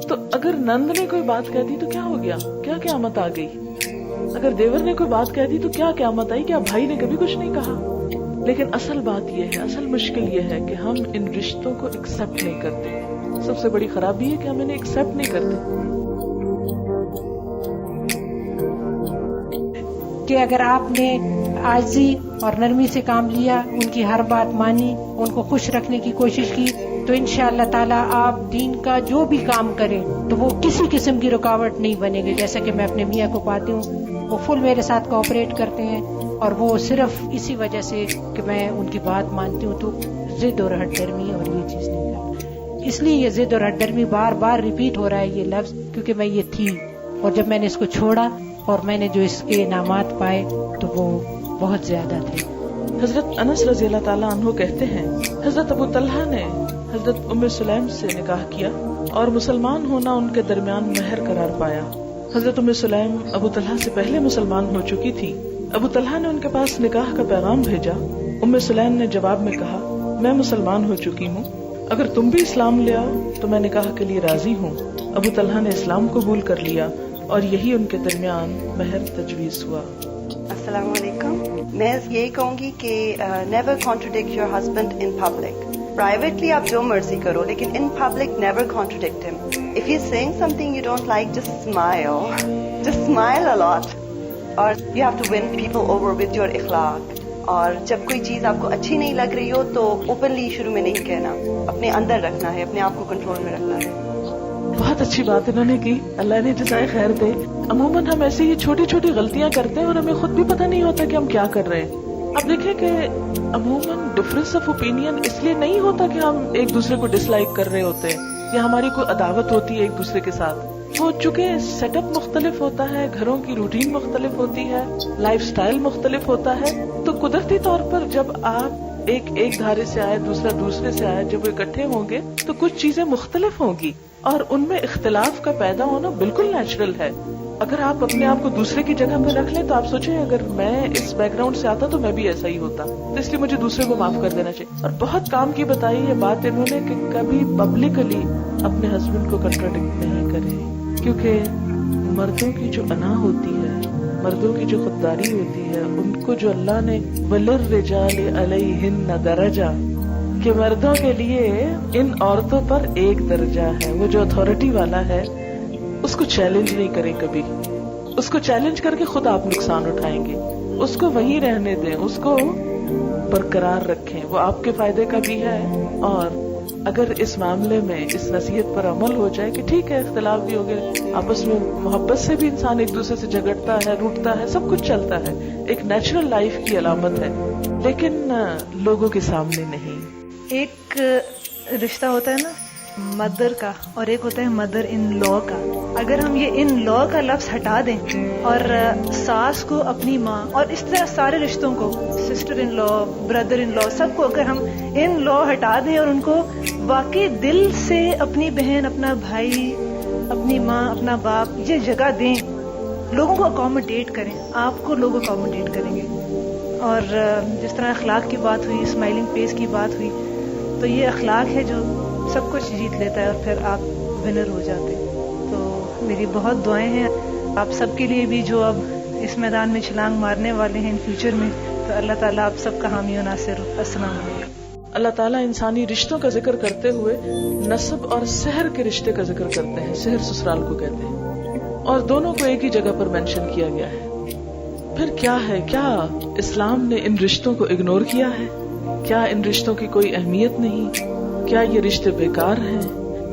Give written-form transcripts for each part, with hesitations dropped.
تو اگر نند نے کوئی بات کہہ دی تو کیا ہو گیا؟ کیا قیامت آ گئی؟ اگر دیور نے کوئی بات کہہ دی تو کیا قیامت آئی؟ کیا بھائی نے کبھی کچھ نہیں کہا؟ لیکن اصل بات یہ ہے، اصل مشکل یہ ہے کہ ہم ان رشتوں کو ایکسپٹ نہیں کرتے. سب سے بڑی خرابی ہے کہ ہم انہیں ایکسپٹ نہیں کرتے. کہ اگر آپ نے عاجزی اور نرمی سے کام لیا، ان کی ہر بات مانی، ان کو خوش رکھنے کی کوشش کی، تو انشاءاللہ تعالیٰ آپ دین کا جو بھی کام کریں تو وہ کسی قسم کی رکاوٹ نہیں بنے گی. جیسا کہ میں اپنے میاں کو پاتی ہوں، وہ فل میرے ساتھ کوآپریٹ کرتے ہیں، اور وہ صرف اسی وجہ سے کہ میں ان کی بات مانتی ہوں تو ضد اور ہٹ درمی اور یہ چیز نہیں کرتی. اس لیے یہ ضد اور ہٹ درمی بار بار ریپیٹ ہو رہا ہے یہ لفظ، کیونکہ میں یہ تھی، اور جب میں نے اس کو چھوڑا اور میں نے جو اس کے انعامات پائے تو وہ بہت زیادہ تھے. حضرت انس رضی اللہ تعالیٰ عنہ کہتے ہیں حضرت ابو طلحہ نے حضرت ام سلیم سے نکاح کیا اور مسلمان ہونا ان کے درمیان مہر قرار پایا. حضرت ام سلیم ابو طلحہ سے پہلے مسلمان ہو چکی تھی. ابو طلحہ نے ان کے پاس نکاح کا پیغام بھیجا. ام سلیم نے جواب میں کہا، میں مسلمان ہو چکی ہوں، اگر تم بھی اسلام لے آؤ تو میں نکاح کے لیے راضی ہوں. ابو طلحہ نے اسلام قبول کر لیا اور یہی ان کے درمیان مہر تجویز ہوا. السلام علیکم. میں یہی کہوں گی کہ never contradict your husband in public. Privately آپ جو مرضی کرو، لیکن in public never contradict him. If you seeing something you don't like, just smile a lot. اور you have to win people over with your اخلاق. اور جب کوئی چیز آپ کو اچھی نہیں لگ رہی ہو تو اوپنلی شروع میں نہیں کہنا، اپنے اندر رکھنا ہے، اپنے آپ کو کنٹرول میں رکھنا ہے. بہت اچھی بات انہوں نے کی، اللہ نے جزائے خیر دے. عموماً ہم ایسی ہی چھوٹی چھوٹی غلطیاں کرتے ہیں اور ہمیں خود بھی پتہ نہیں ہوتا کہ ہم کیا کر رہے ہیں. اب دیکھیں کہ عموماً ڈفرینس آف اوپینین اس لیے نہیں ہوتا کہ ہم ایک دوسرے کو ڈس لائک کر رہے ہوتے ہیں یا ہماری کوئی عداوت ہوتی ہے ایک دوسرے کے ساتھ. وہ چونکہ سیٹ اپ مختلف ہوتا ہے، گھروں کی روٹین مختلف ہوتی ہے، لائف سٹائل مختلف ہوتا ہے، تو قدرتی طور پر جب آپ ایک دھارے سے آئے، دوسرا دوسرے سے آئے، جب وہ اکٹھے ہوں گے تو کچھ چیزیں مختلف ہوں گی اور ان میں اختلاف کا پیدا ہونا بالکل نیچرل ہے. اگر آپ اپنے آپ کو دوسرے کی جگہ پہ رکھ لیں تو آپ سوچیں اگر میں اس بیک گراؤنڈ سے آتا تو میں بھی ایسا ہی ہوتا، تو اس لیے مجھے دوسرے کو معاف کر دینا چاہیے. اور بہت کام کی بتائی یہ بات انہوں نے کہ کبھی پبلکلی اپنے ہسبینڈ کو کنٹراڈکٹ نہیں کرے، کیونکہ مردوں کی جو انا ہوتی ہے، مردوں کی جو خودداری ہوتی ہے، ان کو جو اللہ نے وَلِلرِّجَالِ عَلَيْهِنَّ دَرَجَةٌ، کہ مردوں کے لیے ان عورتوں پر ایک درجہ ہے. وہ جو اتھارٹی والا ہے اس کو چیلنج نہیں کریں کبھی. اس کو چیلنج کر کے خود آپ نقصان اٹھائیں گے. اس کو وہیں رہنے دیں، اس کو برقرار رکھیں، وہ آپ کے فائدے کا بھی ہے. اور اگر اس معاملے میں اس نصیحت پر عمل ہو جائے کہ ٹھیک ہے اختلاف بھی ہو گئے، آپس میں محبت سے بھی انسان ایک دوسرے سے جھگڑتا ہے، روٹتا ہے، سب کچھ چلتا ہے، ایک نیچرل لائف کی علامت ہے، لیکن لوگوں کے سامنے نہیں. ایک رشتہ ہوتا ہے نا مدر کا، اور ایک ہوتا ہے مدر ان لا کا. اگر ہم یہ ان لا کا لفظ ہٹا دیں اور ساس کو اپنی ماں، اور اس طرح سارے رشتوں کو، sister in law, brother in لا، سب کو اگر ہم ان لا ہٹا دیں اور ان کو واقعی دل سے اپنی بہن، اپنا بھائی، اپنی ماں، اپنا باپ یہ جگہ دیں، لوگوں کو اکوموڈیٹ کریں، آپ کو لوگ اکوموڈیٹ کریں گے. اور جس طرح اخلاق کی بات ہوئی، اسمائلنگ فیس کی بات ہوئی، تو یہ اخلاق ہے جو سب کچھ جیت لیتا ہے اور پھر آپ ونر ہو جاتے. تو میری بہت دعائیں ہیں آپ سب کے لیے بھی جو اب اس میدان میں چھلانگ مارنے والے ہیں ان فیوچر میں. تو اللہ تعالیٰ آپ سب کا حامی و ناصر. السلام علیکم. اللہ تعالیٰ انسانی رشتوں کا ذکر کرتے ہوئے نسب اور سحر کے رشتے کا ذکر کرتے ہیں. سحر سسرال کو کہتے ہیں، اور دونوں کو ایک ہی جگہ پر مینشن کیا گیا ہے. پھر کیا ہے؟ کیا اسلام نے ان رشتوں کو اگنور کیا ہے؟ کیا ان رشتوں کی کوئی اہمیت نہیں؟ کیا یہ رشتے بیکار ہیں؟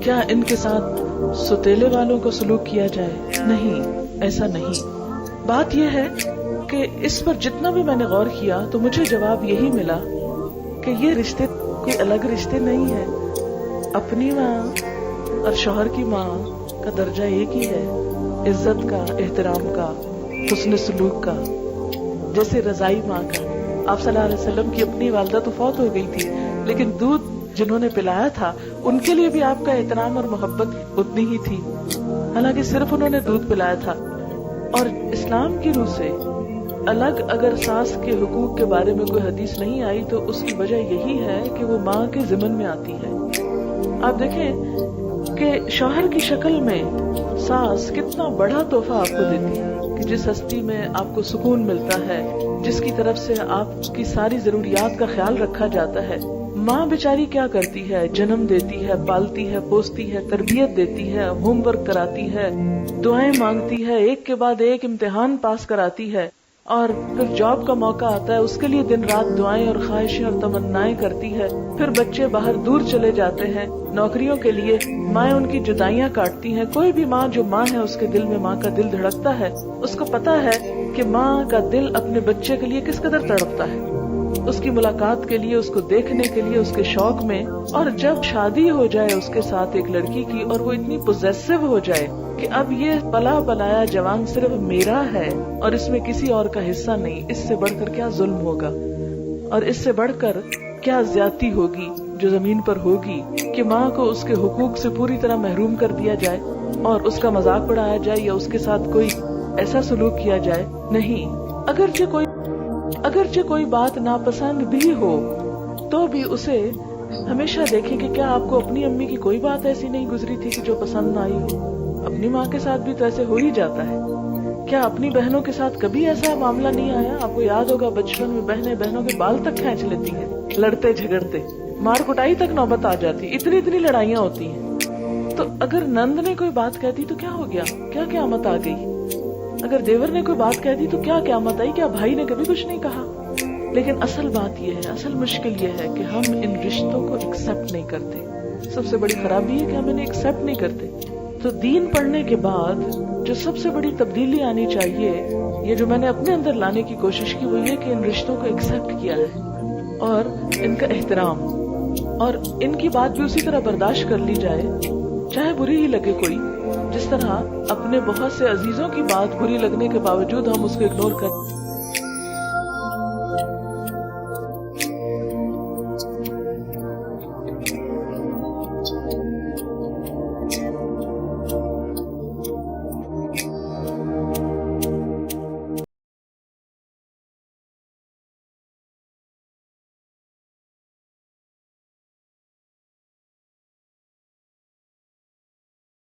کیا ان کے ساتھ ستیلے والوں کو سلوک کیا جائے؟ نہیں، ایسا نہیں. بات یہ ہے کہ اس پر جتنا بھی میں نے غور کیا تو مجھے جواب یہی ملا کہ یہ رشتے کوئی الگ رشتے نہیں ہیں. اپنی ماں اور شوہر کی ماں کا درجہ ایک ہی ہے، عزت کا، احترام کا، حسن سلوک کا. جیسے رضائی ماں کا، آپ صلی اللہ علیہ وسلم کی اپنی والدہ تو فوت ہو گئی تھی، لیکن دودھ جنہوں نے پلایا تھا ان کے لیے بھی آپ کا احترام اور محبت اتنی ہی تھی، حالانکہ صرف انہوں نے دودھ پلایا تھا. اور اسلام کی روح سے الگ اگر ساس کے حقوق کے بارے میں کوئی حدیث نہیں آئی تو اس کی وجہ یہی ہے کہ وہ ماں کے ضمن میں آتی ہے. آپ دیکھیں کہ شوہر کی شکل میں ساس کتنا بڑا تحفہ آپ کو دیتی ہے کہ جس ہستی میں آپ کو سکون ملتا ہے، جس کی طرف سے آپ کی ساری ضروریات کا خیال رکھا جاتا ہے۔ ماں بیچاری کیا کرتی ہے؟ جنم دیتی ہے، پالتی ہے، پوستی ہے، تربیت دیتی ہے، ہوم ورک کراتی ہے، دعائیں مانگتی ہے، ایک کے بعد ایک امتحان پاس کراتی ہے، اور پھر جاب کا موقع آتا ہے، اس کے لیے دن رات دعائیں اور خواہشیں اور تمنائیں کرتی ہے۔ پھر بچے باہر دور چلے جاتے ہیں نوکریوں کے لیے، مائیں ان کی جدائیاں کاٹتی ہیں۔ کوئی بھی ماں جو ماں ہے، اس کے دل میں ماں کا دل دھڑکتا ہے، اس کو پتا ہے کہ ماں کا دل اپنے بچے کے لیے کس قدر تڑپتا ہے، اس کی ملاقات کے لیے، اس کو دیکھنے کے لیے، اس کے شوق میں۔ اور جب شادی ہو جائے اس کے ساتھ ایک لڑکی کی، اور وہ اتنی پوزیسو ہو جائے کہ اب یہ پلا بلایا جوان صرف میرا ہے اور اس میں کسی اور کا حصہ نہیں، اس سے بڑھ کر کیا ظلم ہوگا اور اس سے بڑھ کر کیا زیادتی ہوگی جو زمین پر ہوگی کہ ماں کو اس کے حقوق سے پوری طرح محروم کر دیا جائے اور اس کا مذاق اڑایا جائے یا اس کے ساتھ کوئی ایسا سلوک کیا جائے۔ نہیں، اگرچہ کوئی بات ناپسند بھی ہو تو بھی اسے ہمیشہ دیکھیں کہ کیا آپ کو اپنی امی کی کوئی بات ایسی نہیں گزری تھی کہ جو پسند نہ آئی ہو۔ اپنی ماں کے ساتھ بھی تو ایسے ہو ہی جاتا ہے۔ کیا اپنی بہنوں کے ساتھ کبھی ایسا معاملہ نہیں آیا؟ آپ کو یاد ہوگا بچپن میں بہنوں کے بال تک کھینچ لیتی ہیں، لڑتے جھگڑتے، مار کٹائی تک نوبت آ جاتی، اتنی لڑائیاں ہوتی ہیں۔ تو اگر نند نے کوئی بات کہہ دی تو کیا ہو گیا؟ کیا قیامت آ گئی؟ اگر دیور نے کوئی بات کہہ دی تو کیا قیامت آئی؟ کیا بھائی نے کبھی کچھ نہیں کہا؟ لیکن اصل بات یہ ہے، اصل مشکل یہ ہے کہ ہم ان رشتوں کو ایکسپٹ نہیں کرتے۔ سب سے بڑی خرابی ہے کہ ہم انہیں ایکسپٹ نہیں کرتے۔ تو دین پڑھنے کے بعد جو سب سے بڑی تبدیلی آنی چاہیے، یہ جو میں نے اپنے اندر لانے کی کوشش کی، وہ یہ کہ ان رشتوں کو ایکسپٹ کیا ہے اور ان کا احترام، اور ان کی بات بھی اسی طرح برداشت کر لی جائے چاہے بری ہی لگے کوئی۔ جس طرح اپنے بہت سے عزیزوں کی بات بری لگنے کے باوجود ہم اس کو اگنور کرتے